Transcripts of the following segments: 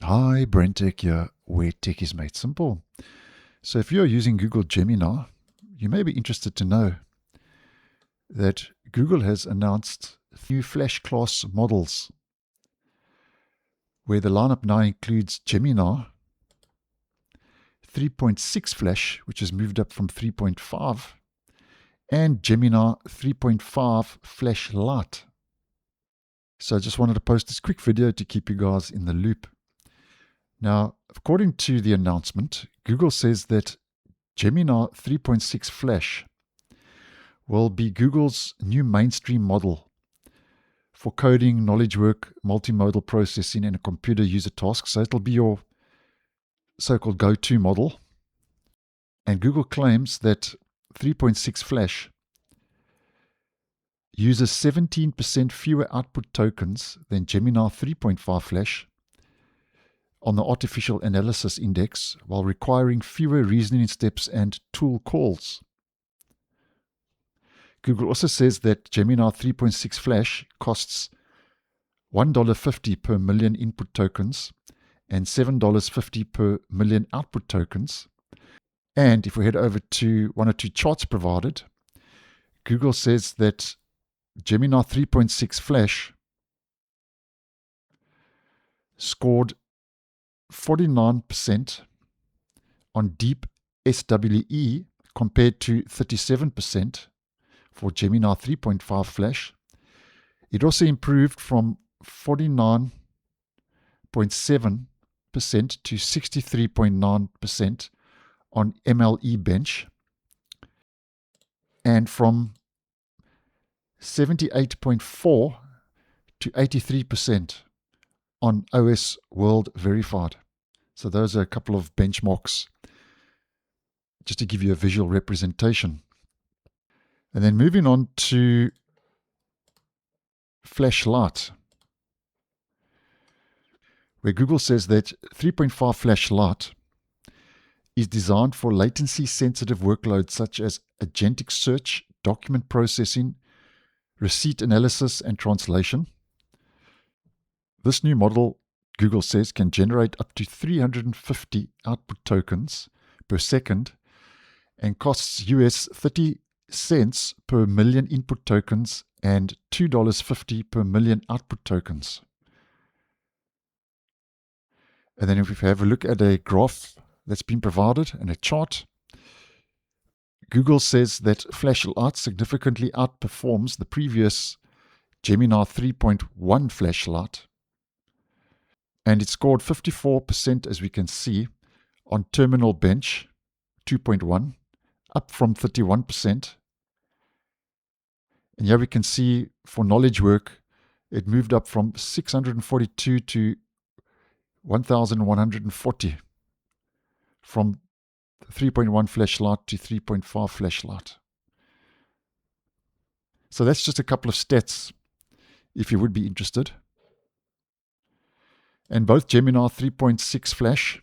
Hi, BrenTech here, where tech is made simple. So if you're using Google Gemini, you may be interested to know that Google has announced new Flash class models, where the lineup now includes Gemini 3.6 Flash, which has moved up from 3.5, and Gemini 3.5 Flash-Lite. So I just wanted to post this quick video to keep you guys in the loop. Now, according to the announcement, Google says that Gemini 3.6 Flash will be Google's new mainstream model for coding, knowledge work, multimodal processing, and computer user tasks. So it'll be your so-called go-to model. And Google claims that 3.6 Flash uses 17% fewer output tokens than Gemini 3.5 Flash on the artificial analysis index, while requiring fewer reasoning steps and tool calls. Google also says that Gemini 3.6 Flash costs $1.50 per million input tokens and $7.50 per million output tokens. And if we head over to one or two charts provided, Google says that Gemini 3.6 Flash scored 49% on deep SWE compared to 37% for Gemini 3.5 Flash. It also improved from 49.7% to 63.9% on MLE bench, and from 78.4 to 83% on OS World Verified. So those are a couple of benchmarks just to give you a visual representation. And then moving on to Flash-Lite, where Google says that 3.5 Flash-Lite is designed for latency-sensitive workloads such as agentic search, document processing, receipt analysis, and translation. This new model, Google says, can generate up to 350 output tokens per second and costs US 30 cents per million input tokens and $2.50 per million output tokens. And then if we have a look at a graph that's been provided and a chart, Google says that Flash-Lite significantly outperforms the previous Gemini 3.1 Flash-Lite. And it scored 54%, as we can see, on Terminal Bench 2.1, up from 31%. And here we can see for knowledge work, it moved up from 642 to 1,140, from 3.1 Flash-Lite to 3.5 Flash-Lite. So that's just a couple of stats, if you would be interested. And both Gemini 3.6 Flash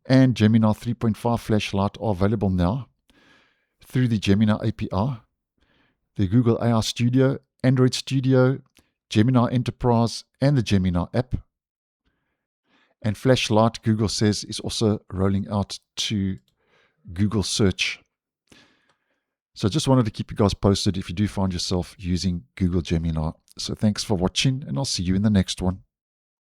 and Gemini 3.5 Flash-Lite are available now through the Gemini API, the Google AI Studio, Android Studio, Gemini Enterprise, and the Gemini app. And Flash-Lite, Google says, is also rolling out to Google Search. So I just wanted to keep you guys posted if you do find yourself using Google Gemini. So thanks for watching, and I'll see you in the next one.